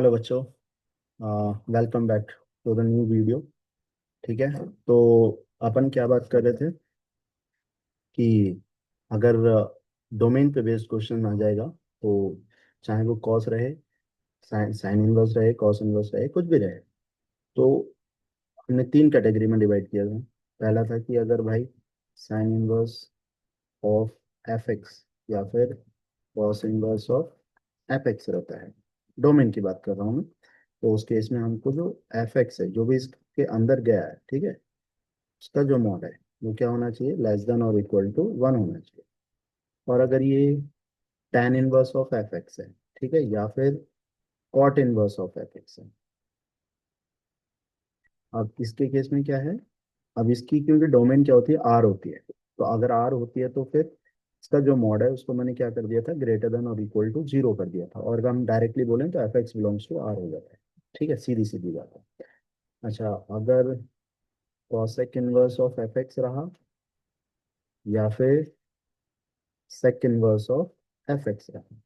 Hello बच्चों, welcome back to the new video. ठीक है। तो अपन क्या बात कर रहे थे कि अगर डोमेन पे बेस्ड क्वेश्चन आ जाएगा तो चाहे वो कॉस रहे, साइन इनवर्स रहे, कॉस इनवर्स रहे, कुछ भी रहे, तो हमने तीन कैटेगरी में डिवाइड किया था। पहला था कि अगर भाई sign inverse of F x या फिर cos inverse of F x रहता है, डोमेन की बात कर रहा हूँ मैं, तो उस केस में हमको जो एफ एक्स है जो भी इसके अंदर गया है, ठीक है, उसका जो मॉड है वो क्या होना चाहिए, लेस देन और इक्वल टू वन होना चाहिए। और अगर ये tan inverse of F X है, ठीक है, या फिर cot inverse of F X है, अब इसके केस में क्या है, अब इसकी क्योंकि डोमेन क्या होती है, आर होती है, तो अगर आर होती है तो फिर इसका जो मॉड है उसको मैंने क्या कर दिया था, ग्रेटर देन और इक्वल टू जीरो कर दिया था, और अगर हम डायरेक्टली बोलें तो F X belongs to R हो जाता है। ठीक है, सीधी सीधी बात है। अच्छा, अगर cosec inverse of F X रहा या फिर sec inverse of F X रहा,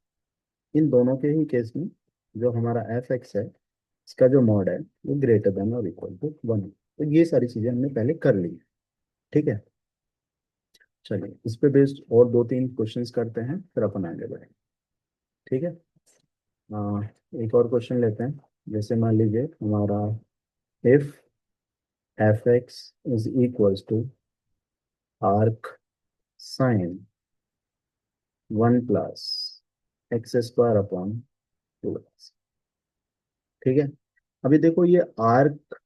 इन दोनों के ही केस में जो हमारा एफ एक्स है इसका जो मॉड है वो ग्रेटर देन और इक्वल टू वन है। तो ये सारी चीजें हमने पहले कर ली है। ठीक है, चलिए इस पे बेस्ड और दो तीन क्वेश्चंस करते हैं फिर अपन आगे बढ़ेंगे। ठीक है। एक और क्वेश्चन लेते हैं। जैसे मान लीजिए हमारा if F X is equals to arc sine one plus x square upon two X. ठीक है। अभी देखो ये आर्क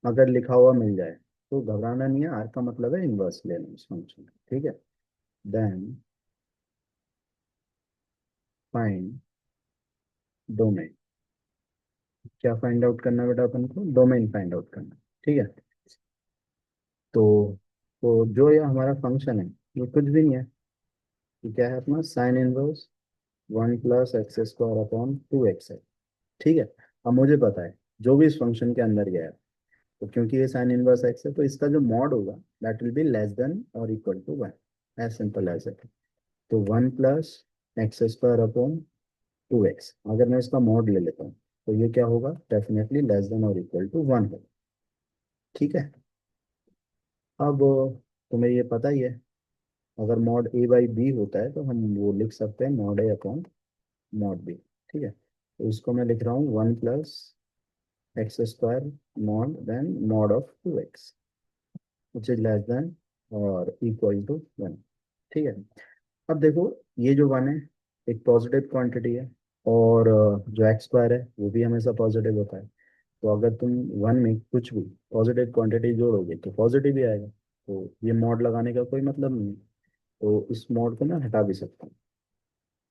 अगर लिखा हुआ मिल जाए तो घबराना नहीं है, आर्क का मतलब है इनवर्स लेना इस फंक्शन का। ठीक है, देन फाइंड डोमेन। क्या फाइंड आउट करना है बेटा, अपन को डोमेन फाइंड आउट करना है। ठीक है। तो जो ये हमारा फंक्शन है ये कुछ भी नहीं है, ये क्या है अपना sine inverse one plus x square upon two x है। ठीक है। अब मुझे पता है जो भी इस फंक्शन के अंदर गया है, तो क्योंकि ये साइन इनवर्स एक्स है तो इसका जो मॉड होगा that will be less than और equal to one, as simple as it. तो one plus x square upon two x, अगर मैं इसका मॉड ले लेता हूँ तो ये क्या होगा, डेफिनेटली लेस देन और इक्वल टू वन होगा। ठीक है। अब तुम्हें ये पता ही है, अगर मॉड ए बाई बी होता है तो हम वो लिख सकते हैं mod A upon mod B. ठीक है, तो इसको मैं लिख रहा हूँ one plus x square mod then mod of two X which is less than और इक्वल टू वन। ठीक है। अब देखो ये जो वन है एक पॉजिटिव क्वांटिटी है, और जो एक्स स्क्वायर है वो भी हमेशा पॉजिटिव होता है। तो अगर तुम वन में कुछ भी पॉजिटिव क्वांटिटी जोड़ोगे तो पॉजिटिव ही आएगा, तो ये मॉड लगाने का कोई मतलब नहीं है। तो इस मॉड को मैं हटा भी सकता हूँ।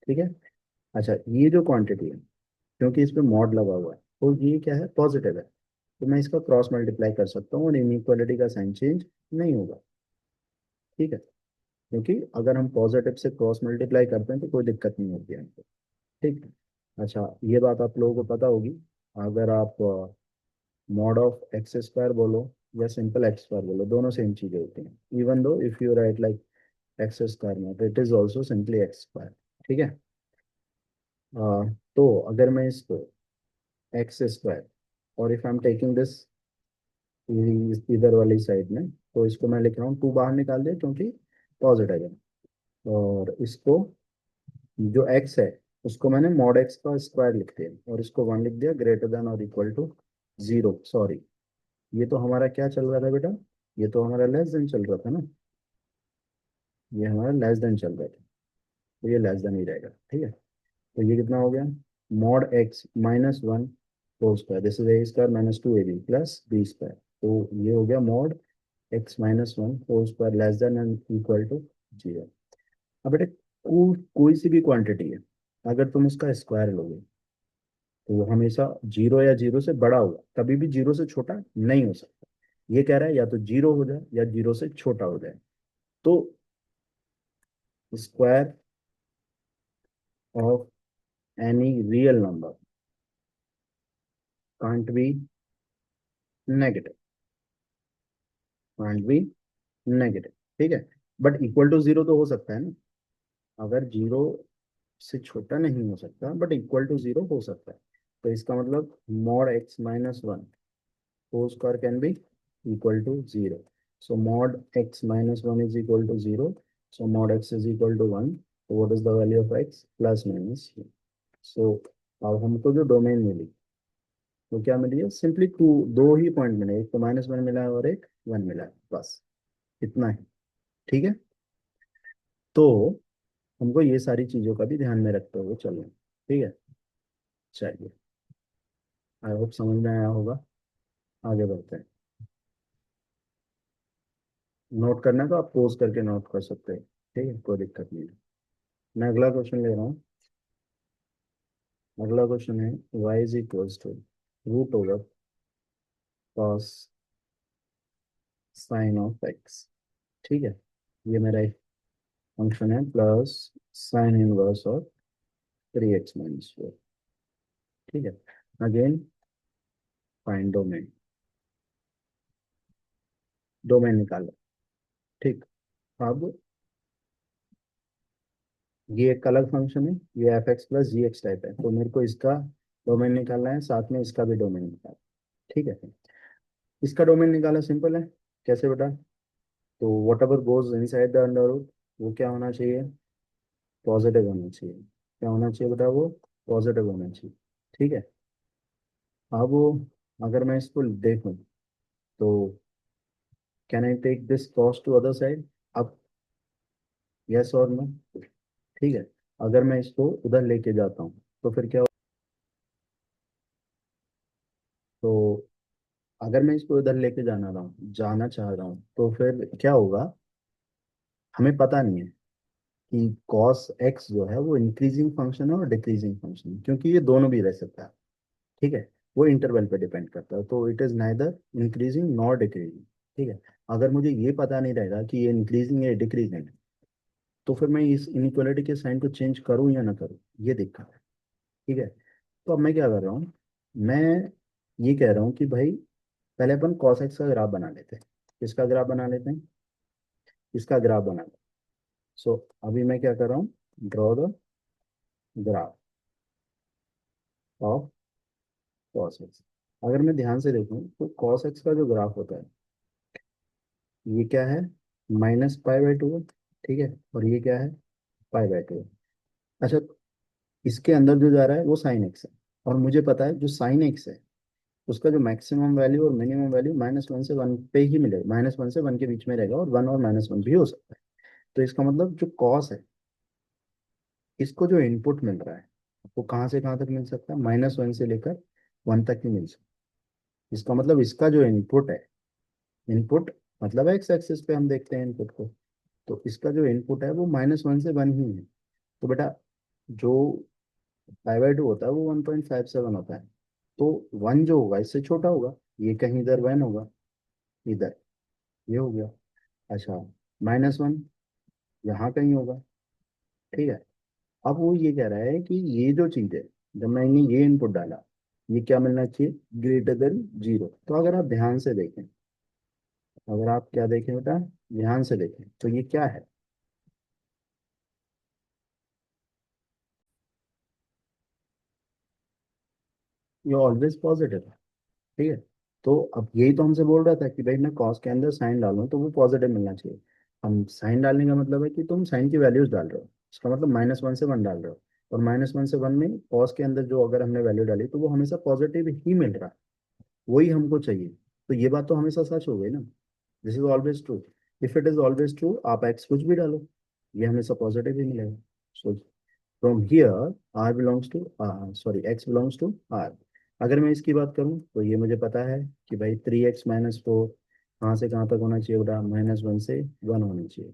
ठीक है। अच्छा, ये जो क्वांटिटी है क्योंकि इस पे मॉड लगा हुआ है तो ये क्या है, पॉजिटिव है, तो मैं इसका क्रॉस मल्टीप्लाई कर सकता हूँ और इनइक्वालिटी का साइन चेंज नहीं होगा। ठीक है, क्योंकि अगर हम पॉजिटिव से क्रॉस मल्टीप्लाई करते हैं तो कोई दिक्कत नहीं होती है हमको। ठीक। अच्छा, ये बात आप लोगों को पता होगी, अगर आप मॉड ऑफ एक्स स्क्वायर बोलो या सिंपल एक्स स्क्वायर बोलो, दोनों सेम चीजें होती हैं, even though if you right like x square में तो it is also simply x square. ठीक है। तो अगर मैं इसको एक्स स्क्वायर और if I am taking this इधर वाली साइड में, तो इसको मैं लिख रहा हूँ टू बाहर निकाल दिया क्योंकि पॉजिटिव है, और इसको जो एक्स है उसको मैंने मॉड एक्स का स्क्वायर लिख दिया और इसको वन लिख दिया ग्रेटर देन और इक्वल टू जीरो। सॉरी, ये तो हमारा क्या चल रहा था बेटा, ये तो हमारा लेस देन चल रहा था ना, ये हमारा लेस देन चल रहा था, तो ये लेस देन ही रहेगा। ठीक है, तो ये कितना हो गया, mod x minus one whole square, this is A square minus two A B plus B square, तो ये हो गया mod x minus one whole square less than and equal to zero. अब बेटे कोई सी भी क्वांटिटी है अगर तुम उसका स्क्वायर लोगे तो वो हमेशा जीरो या जीरो से बड़ा होगा, कभी भी जीरो से छोटा नहीं हो सकता। ये कह रहा है या तो जीरो हो जाए या जीरो से छोटा हो जाए, तो square of any real number can't be negative, can't be negative. ठीक है, बट इक्वल टू जीरो तो हो सकता है ना, अगर जीरो से छोटा नहीं हो सकता बट इक्वल टू जीरो हो सकता है। तो इसका मतलब mod x minus one whole square can be equal to zero. So mod x minus one is equal to zero. So mod x is equal to one. तो what is the value of x? Plus minus. So अब हमको जो domain मिली वो क्या मिली है? Simply to, दो ही point मिले, एक तो माइनस वन मिला है और एक वन मिला है, बस इतना है. ठीक है. तो हमको ये सारी चीजों का भी ध्यान में रखते हुए चलना. ठीक है. चलिए, आई होप समझ में आया होगा. आगे बढ़ते हैं. नोट करना है तो आप पोज करके नोट कर सकते हैं. ठीक है, कोई दिक्कत नहीं है. मैं अगला क्वेश्चन ले रहा हूँ. अगला क्वेश्चन है y is equals to root over cos sine of X. ठीक है. ये मेरा एक फंक्शन है plus sign inverse of 3x - 4. ठीक है. Again find domain. डोमेन निकालो. ठीक. अब ये एक अलग फंक्शन है, ये एफ एक्स प्लस जी एक्स टाइप है, तो मेरे को इसका डोमेन निकालना है, साथ में इसका भी डोमेन निकालना. ठीक है. इसका डोमेन निकालना सिंपल है. कैसे बेटा? तो whatever goes inside the under root वो क्या होना चाहिए? पॉजिटिव होना चाहिए. क्या होना चाहिए बेटा? वो पॉजिटिव होना चाहिए. ठीक है. अब वो, अगर मैं इसको देखूं तो can I take this cos to other side? अब यस और नो. ठीक है. अगर मैं इसको उधर लेके जाता हूँ तो फिर क्या तो अगर मैं इसको इधर लेके जाना चाह रहा हूँ तो फिर क्या होगा? हमें पता नहीं है कि cos x जो है वो इंक्रीजिंग फंक्शन है और डिक्रीजिंग फंक्शन है, क्योंकि ये दोनों भी रह सकता है. ठीक है. वो इंटरवल पे डिपेंड करता है, तो it is neither increasing nor decreasing. ठीक है. अगर मुझे ये पता नहीं रहेगा कि ये इंक्रीजिंग या डिक्रीजिंग है, तो फिर मैं इस इनइक्वालिटी के साइन को चेंज करूँ या ना करूँ, ये दिक्कत है. ठीक है. तो अब मैं क्या कर रहा हूँ? मैं ये कह रहा हूँ कि भाई पहले अपन cos x का ग्राफ बना लेते हैं. किसका ग्राफ बना लेते हैं? इसका ग्राफ बना लेते हैं. सो अभी मैं क्या कर रहा हूँ? Draw the graph of cos x. अगर मैं ध्यान से देखूं तो cos x का जो ग्राफ होता है ये क्या है? -π/2 है. ठीक है. और ये क्या है? π/2 है. अच्छा, इसके अंदर जो जा रहा है वो साइन एक्स है, और मुझे पता है जो साइन एक्स है उसका जो मैक्सिमम वैल्यू और मिनिमम वैल्यू -1 से 1 पे ही मिलेगा, -1 से 1 के बीच में रहेगा, और 1 और -1 भी हो सकता है. तो इसका मतलब जो कॉस है, इसको जो इनपुट मिल रहा है वो कहाँ से कहाँ तक मिल सकता है? -1 से लेकर 1 तक ही मिल सकता है. इसका मतलब इसका जो इनपुट है, इनपुट मतलब एक्स एक्सिस पे हम देखते हैं इनपुट को, तो इसका जो इनपुट है वो -1 से 1 ही है. तो बेटा जो π/2 होता है वो 1.57 होता है. तो 1 जो होगा इससे छोटा होगा, ये कहीं इधर 1 होगा, इधर ये हो गया. अच्छा, -1 यहाँ कहीं होगा. ठीक है. अब वो ये कह रहा है कि ये जो चीज है, जब मैंने ये इनपुट डाला, ये क्या मिलना चाहिए? Greater than zero. तो अगर आप ध्यान से देखें, अगर आप क्या देखें बेटा, ध्यान से देखें, तो ये क्या है? ये ऑलवेज पॉजिटिव है. ठीक है. तो अब यही तो हमसे बोल रहा था कि भाई मैं कॉस के अंदर साइन डालूं तो वो पॉजिटिव मिलना चाहिए. हम साइन डालने का मतलब है कि तुम साइन की वैल्यूज डाल रहे हो, इसका मतलब -1 से 1 डाल रहे हो, और -1 से 1 में कॉस के अंदर जो अगर हमने वैल्यू डाली तो वो हमेशा पॉजिटिव ही मिल रहा है. वही हमको चाहिए. तो ये बात तो हमेशा सच हो गई ना. This is always true. If it is always true, आप एक्स कुछ भी डालो, ये हमेशा पॉजिटिव ही मिलेगा. So from here R belongs to, sorry, X belongs to R. अगर मैं इसकी बात करूं तो ये मुझे पता है कि भाई 3x - 4 कहाँ से कहाँ तक होना चाहिए बेटा? -1 से 1 होना चाहिए.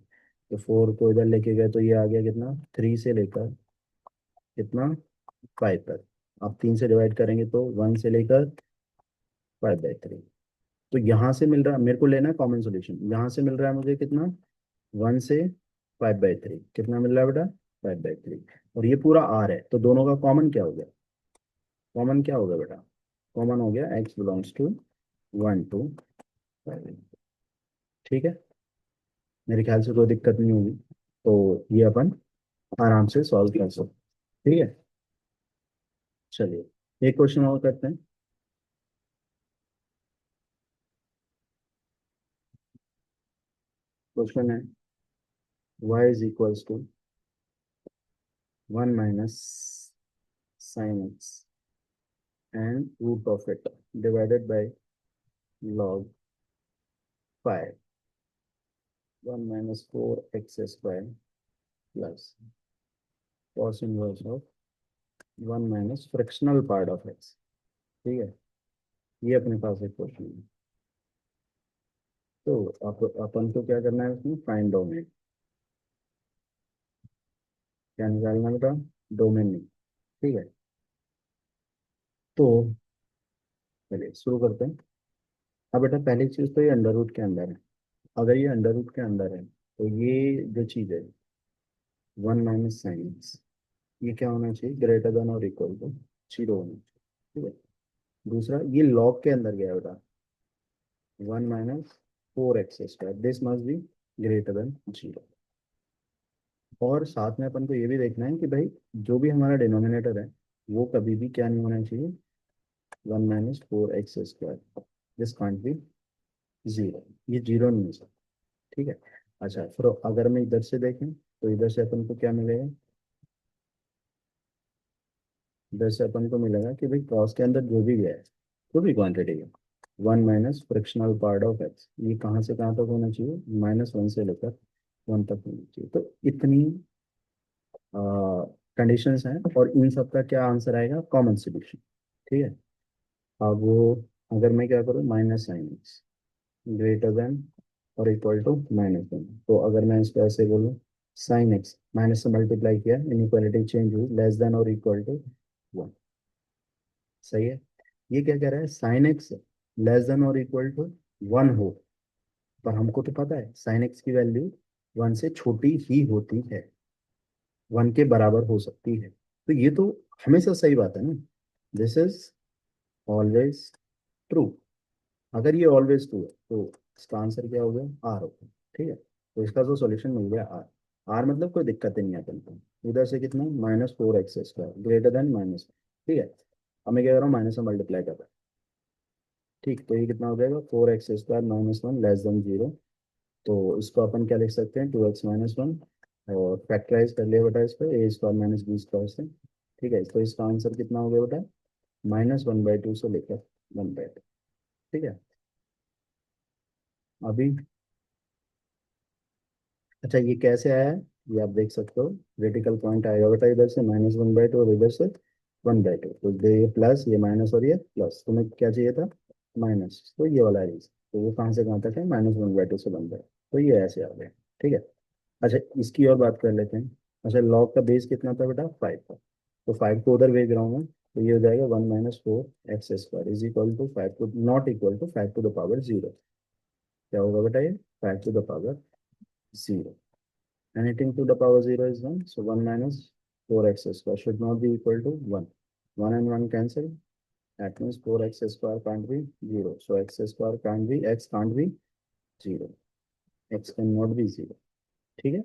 तो 4 को इधर लेके गए तो ये आ गया कितना? 3 से लेकर कितना? 5 तक. आप 3 से डिवाइड करेंगे तो 1 से लेकर 5/3. तो यहाँ से मिल रहा है मेरे को, लेना है कॉमन सोल्यूशन. यहाँ से मिल रहा है मुझे कितना? 1 से 5/3. कितना मिल रहा है बेटा? 5/3. और ये पूरा आर है, तो दोनों का कॉमन क्या हो गया? कॉमन क्या हो गया बेटा? कॉमन हो गया एक्स बिलोंग्स टू 1 to 5. ठीक है. मेरे ख्याल से कोई दिक्कत नहीं होगी. तो ये अपन आराम से सॉल्व कर सकते. ठीक है. चलिए. एक क्वेश्चन और करते हैं। क्वेश्चन है y is equals to 1 - sin x and root of it divided by log 5 1 - 4x² plus cos inverse of 1 - fractional part of x। ठीक है, ये अपने पास एक क्वेश्चन है। तो अपन को क्या करना है, उसमें फाइंड डोमेन। क्या निकालना बेटा? डोमेन नहीं। ठीक है, तो चलिए शुरू करते हैं। अब बेटा पहली चीज तो ये अंडर रूट के अंदर है। अगर ये अंडर रूट के अंदर है तो ये जो चीज है 1 - sin x, ये क्या होना चाहिए? ग्रेटर देन और इक्वल टू 0 होना चाहिए। ठीक है, दूसरा ये लॉग के अंदर गया बेटा 1 - 4x², this must be greater than 0। और साथ में अपन को ये भी देखना है कि भाई जो भी हमारा डिनोमिनेटर है वो कभी भी क्या नहीं होना चाहिए, 1 - 4x², दिस कांट बी 0, ये 0 नहीं हो सकता। ठीक है, अच्छा फिर अगर मैं इधर से देखें तो इधर से अपन को क्या मिलेगा? इधर से अपन को मिलेगा कि भाई क्रॉस के अंदर जो भी गया है, जो भी क्वांटिटी है, 1 - फ्रैक्शनल पार्ट ऑफ एक्स, ये कहाँ से कहाँ तक होना चाहिए? -1 से लेकर 1 तक होना चाहिए। तो इतनी कंडीशंस हैं और इन सब का क्या आंसर आएगा? Common solution. ठीक है, अब वो अगर मैं क्या करूँ, -sin x ग्रेटर देन और इक्वल टू -1, तो अगर मैं इसको ऐसे बोलूँ, साइन एक्स माइनस से मल्टीप्लाई किया, इनइक्वालिटी चेंज हुई, लेस देन और इक्वल टू 1। सही है, ये क्या कह रहा है? साइन एक्स लेस देन और इक्वल टू 1 हो, पर हमको तो पता है साइन एक्स की वैल्यू 1 से छोटी ही होती है, 1 के बराबर हो सकती है। तो ये तो हमेशा सही बात है ना, दिस इज ऑलवेज ट्रू। अगर ये ऑलवेज ट्रू है तो इसका आंसर क्या हो गया? आर हो गया। ठीक है, तो इसका जो सॉल्यूशन मिल गया आर। आर मतलब कोई दिक्कत ही नहीं है अपन को। इधर से कितना? -4x² greater than minus. ठीक है, अब मैं क्या कर रहा हूँ, माइनस से मल्टीप्लाई कर रहा हूँ। ठीक, तो ये कितना हो जाएगा? 4x² -1 less than 0। तो इसको अपन क्या लिख सकते हैं? 2x - 1, और फैक्टराइज कर लिया बेटा इसको a² - b² से। ठीक है, तो इसका आंसर कितना हो गया बेटा? -1/2 से लेकर 1/2। ठीक है, अभी अच्छा ये कैसे आया है, ये आप देख सकते हो। क्रिटिकल पॉइंट आएगा बेटा इधर से -1/2 और इधर से 1/2, तो ये प्लस, ये माइनस और ये प्लस, तुम्हें क्या चाहिए था? माइनस, तो ये वाला है। तो वो कहाँ से कहाँ तक है? -1/2 से 1/2, तो ये ऐसे आ गया। ठीक है, अच्छा इसकी और बात कर लेते हैं। अच्छा लॉग का बेस कितना था बेटा? 5 था, तो 5 को उधर भेज रहा हूँ मैं, तो ये हो जाएगा 1 - 4x² is equal to 5 to not equal to 5 to the power 0। क्या होगा बेटा ये? 5 to the power 0। Anything to the power 0 is 1. So 1 - 4x² should not be equal to 1. 1 and 1 cancel. That means 4x² can't be 0. So x can't be 0. X cannot be 0. ठीक है,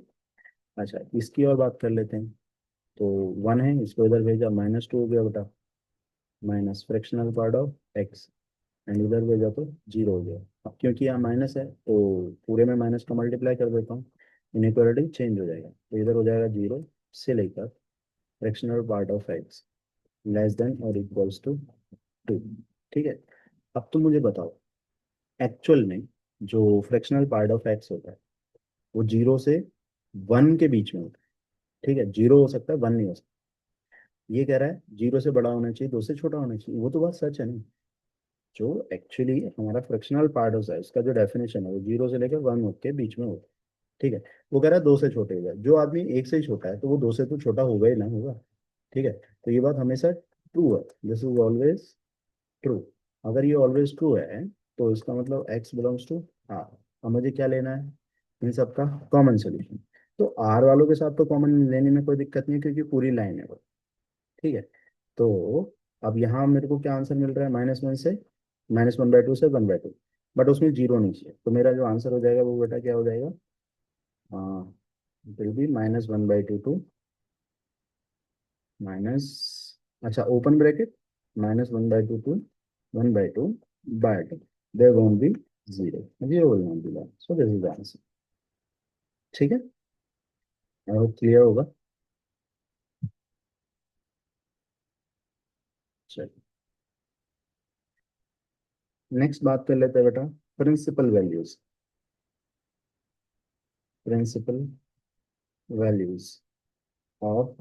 अच्छा इसकी और बात कर लेते हैं। तो 1 है, इसको इधर भेजा, -2 हो गया बेटा, minus fractional part of x, and इधर भेजा तो 0 हो गया। अब क्योंकि यहाँ माइनस है तो पूरे में माइनस का मल्टीप्लाई कर देता हूँ, इनइक्वालिटी चेंज हो जाएगा, तो इधर हो जाएगा 0 से लेकर fractional part of x less than और इक्वल्स टू 2। ठीक है, अब तुम मुझे बताओ, एक्चुअल में जो फ्रैक्शनल पार्ट ऑफ एक्स होता है वो 0 से 1 के बीच में होता है। ठीक है, 0 हो सकता है, 1 नहीं हो सकता। ये कह रहा है 0 से बड़ा होना चाहिए, 2 से छोटा होना चाहिए, वो तो बात सच है ना। जो एक्चुअली हमारा फ्रैक्शनल पार्ट होता है इसका जो डेफिनेशन है वो 0 से लेकर 1 के बीच में होता है। ठीक है, वो कह रहा है 2 से छोटे होगा, जो आदमी 1 से ही छोटा है तो वो 2 से तो छोटा होगा ही ना, होगा। ठीक है, तो ये बात हमेशा ट्रू है, दिस इज ऑलवेज ट्रू। अगर ये ऑलवेज ट्रू है तो इसका मतलब x बिलोंग्स टू आर। अब मुझे क्या लेना है? इन सब का कॉमन सोल्यूशन। तो आर वालों के साथ तो कॉमन लेने में कोई दिक्कत नहीं है क्योंकि पूरी लाइन है वो। ठीक है, तो अब यहाँ मेरे को क्या आंसर मिल रहा है? -1 से -1/2 से 1/2, बट उसमें 0 नहीं चाहिए, तो मेरा जो आंसर हो जाएगा वो बेटा क्या हो जाएगा? विल बी -1/2 टू माइनस, अच्छा open bracket -1/2 to 1/2 by 2, there won't be 0 will not be there, so this is the answer. ठीक है, और क्लियर होगा। चलिए नेक्स्ट बात कर लेते हैं बेटा, principal values. Principal values of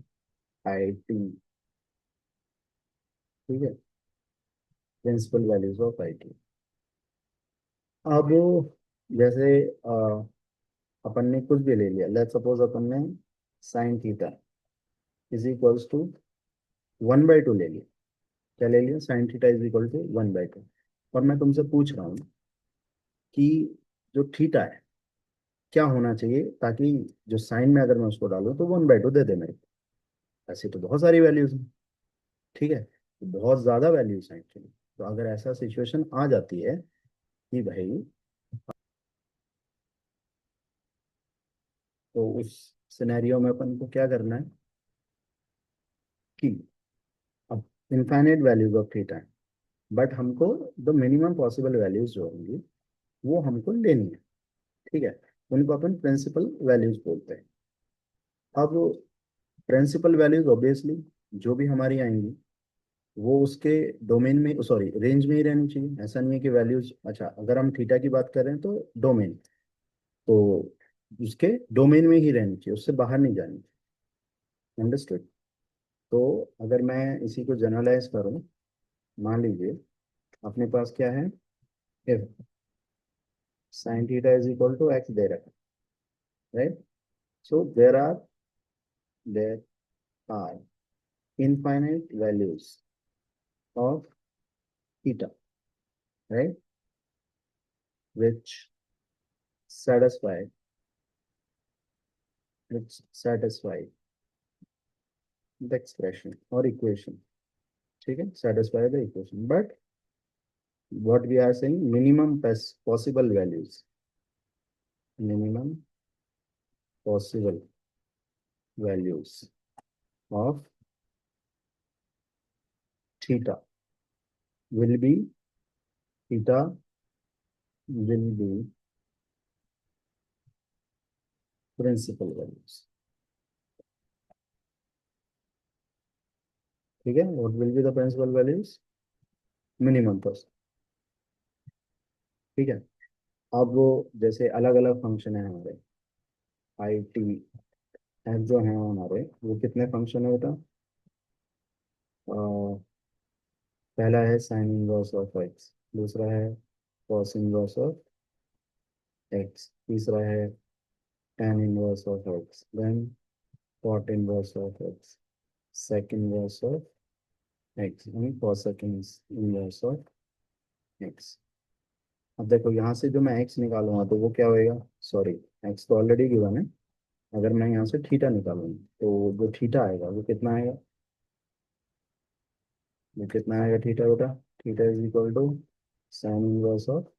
I T. ठीक है, principal values of I T. अब जैसे अपन ने कुछ भी ले लिया, लेट सपोज अपन ने sine theta is equals to 1/2 ले लिया। क्या ले लिया? Sine theta is equal to 1/2। और मैं तुमसे पूछ रहा हूँ कि जो थीटा है क्या होना चाहिए, ताकि जो साइन में अगर मैं उसको डालूं तो 1/2 दे दे मेरे को। ऐसी तो बहुत सारी वैल्यूज हैं, ठीक है, तो बहुत ज्यादा वैल्यूज हैं एक्चुअली। तो अगर ऐसा सिचुएशन आ जाती है कि भाई, तो उस सिनेरियो में अपन को क्या करना है कि अब इनफाइनाइट वैल्यूज ऑफ थीटा है, बट हमको द मिनिमम पॉसिबल वैल्यूज जो होंगी वो हमको लेनी है। ठीक है, उनको अपन प्रिंसिपल वैल्यूज बोलते हैं। अब प्रिंसिपल वैल्यूज ऑब्वियसली जो भी हमारी आएंगी वो उसके डोमेन में, सॉरी रेंज में ही रहनी चाहिए। ऐसा नहीं है कि वैल्यूज, अच्छा अगर हम थीटा की बात कर रहे हैं तो डोमेन, तो उसके डोमेन में ही रहनी चाहिए, उससे बाहर नहीं जानी चाहिए। अंडरस्टूड। तो अगर मैं इसी को जनरलाइज करूं, मान लीजिए अपने पास क्या है, if sine theta is equal to x दे रखा है, right. So there are infinite values of theta, right, which satisfy which satisfy the expression or equation. ठीक है, satisfy the equation, but what we are saying, minimum possible values, minimum possible values of theta will be theta will be principal values. ठीक है, what will be the principal values? Minimum purse. ठीक है, अब वो जैसे अलग अलग function है हमारे, आई टी एफ जो है हमारे, वो कितने फंक्शन है बेटा? अ, पहला है साइन इनवर्स ऑफ एक्स, दूसरा है कॉस इनवर्स ऑफ एक्स, तीसरा है tan inverse of X, then cot inverse of X, sec inverse of X and cosec inverse of X. अब देखो यहाँ से जो मैं एक्स निकालूंगा तो वो क्या होएगा, सॉरी एक्स तो ऑलरेडी गिवन है। अगर मैं यहाँ से थीटा निकालूंगा तो जो थीटा आएगा वो कितना आएगा, ये कितना आएगा थीटा बेटा? Theta is equal to sine inverse of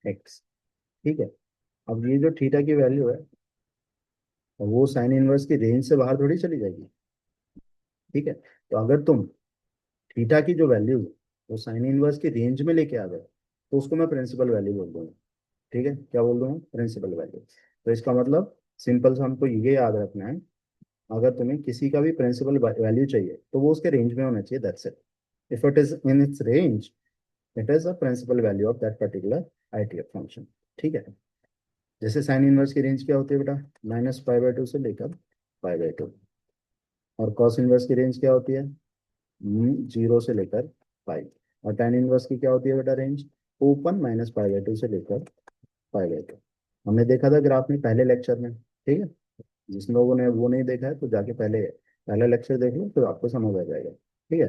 X. ठीक है, अब ये जो थीटा की वैल्यू है वो साइन इनवर्स की रेंज से बाहर थोड़ी चली जाएगी। ठीक है, तो अगर तुम थीटा की जो वैल्यू है वो साइन इनवर्स की रेंज में लेके आ गए तो उसको मैं प्रिंसिपल वैल्यू बोल दूंगा। ठीक है, क्या बोल दूंगा? Principal value. तो इसका मतलब सिंपल सा हमको ये याद रखना है, अगर तुम्हें किसी का भी प्रिंसिपल वैल्यू चाहिए तो वो उसके रेंज में होना चाहिए, that's it. If it is in its range, it is a principal value of that particular ITF function. ठीक है, जैसे साइन इनवर्स की रेंज क्या होती है बेटा? -π/2 से लेकर π/2। और कॉस इनवर्स की रेंज क्या होती है? 0 से लेकर और tan इनवर्स की क्या होती है बेटा रेंज? ओपन -π/2 से लेकर π/2। हमने देखा था ग्राफ में पहले लेक्चर में। ठीक है, जिस लोगों ने वो नहीं देखा है तो जाके पहले पहला लेक्चर देख लो, तो आपको समझ आ जाएगा। ठीक है,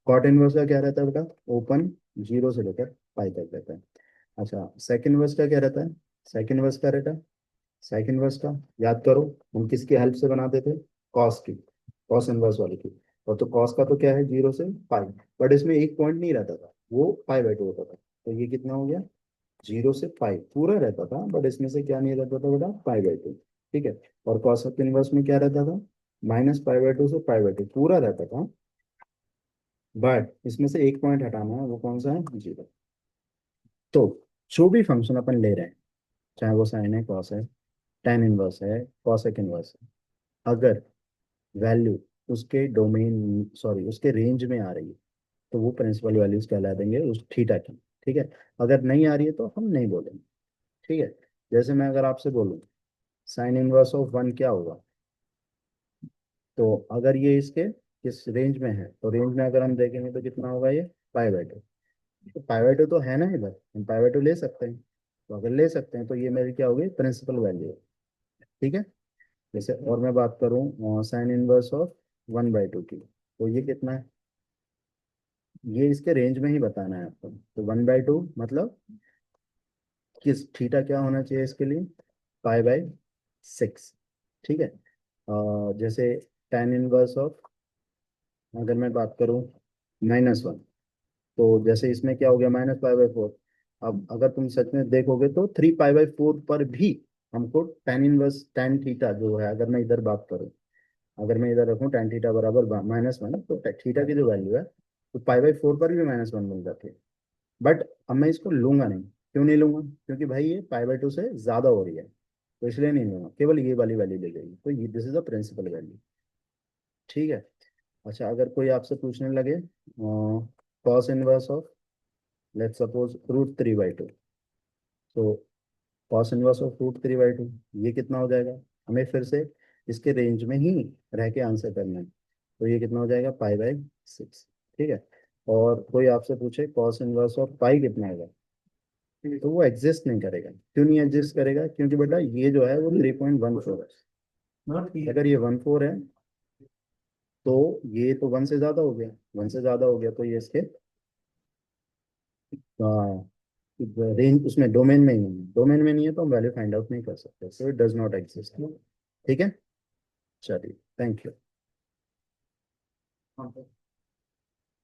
कॉट इनवर्स का क्या रहता है बेटा? ओपन 0 से लेकर पाई तक रहता है। अच्छा, सेकंड वर्स का क्या रहता है? सेकंड वर्स का रहता है, सेकंड वर्स का याद करो, हम किसकी हेल्प से बनाते थे? कॉस की, कॉस इनवर्स वाली की। और तो कॉस का तो क्या है, 0 से π, बट इसमें एक पॉइंट नहीं रहता था, वो π/2 होता था। तो ये कितना हो गया? 0 से π पूरा रहता था, बट इसमें से क्या नहीं रहता था बेटा? π/2। ठीक है, और कॉस इनवर्स में क्या रहता था? -π/2 से π/2 पूरा रहता था, बट इसमें से एक पॉइंट हटाना है, वो कौन सा है, 0। तो जो भी फंक्शन अपन ले रहे हैं, चाहे वो साइन है, कॉस है, tan इनवर्स है, कॉसेक इनवर्स है, अगर वैल्यू उसके डोमेन, सॉरी उसके रेंज में आ रही है, तो वो प्रिंसिपल वैल्यूज कहला देंगे उस थीटा की। ठीक है, अगर नहीं आ रही है तो हम नहीं बोलेंगे। ठीक है, जैसे मैं अगर आपसे बोलूँ साइन इनवर्स ऑफ 1 क्या होगा, तो अगर ये इसके किस रेंज में है, तो रेंज में अगर हम देखेंगे तो कितना होगा ये, π/2। तो π/2 तो है ना इधर, हम π/2 ले सकते हैं। तो अगर ले सकते हैं तो ये मेरी क्या होगी, प्रिंसिपल वैल्यू है। ठीक है, जैसे और मैं बात करूँ साइन इनवर्स ऑफ 1/2 की, तो ये कितना है, ये इसके रेंज में ही बताना है आपको। तो 1/2 मतलब किस थीटा क्या होना चाहिए इसके लिए, π/6। ठीक है, जैसे tan इनवर्स ऑफ, अगर मैं बात करूँ -1, तो जैसे इसमें क्या हो गया, -π/4। अब अगर तुम सच में देखोगे तो 3π/4 पर भी हमको tan थीटा जो है, अगर मैं इधर बात करूँ, अगर मैं इधर रखूँ tan थीटा बराबर -1, तो थीटा की जो वैल्यू है तो π/4 पर भी -1 मिल जाती है। बट अब मैं इसको लूंगा नहीं, क्यों नहीं लूंगा, क्योंकि भाई ये π/2 से ज्यादा हो रही है, तो इसलिए नहीं लूंगा, केवल ये वाली वैल्यू ले जाएगी, तो ये this is the principal value. ठीक है, अच्छा अगर कोई आपसे पूछने लगे cos inverse of, let's suppose √3/2, तो कॉस इनवर्स ऑफ √3/2 ये कितना हो जाएगा, हमें फिर से इसके रेंज में ही रह के आंसर करना है, तो ये कितना हो जाएगा, π/6। ठीक है, और कोई आपसे पूछे कॉस इनवर्स ऑफ पाई कितना होगा, तो वो एग्जिस्ट नहीं करेगा। क्यों नहीं एग्जिस्ट करेगा, क्योंकि बेटा ये जो है वो 3.14 है, अगर ये 14 है तो ये तो 1 से ज्यादा हो गया, 1 से ज्यादा हो गया, तो ये इसके रेंज उसमें डोमेन में ही नहीं है, डोमेन में नहीं है तो हम वैल्यू फाइंड आउट नहीं कर सकते, so it does not exist. ठीक है, चलिए, थैंक यू।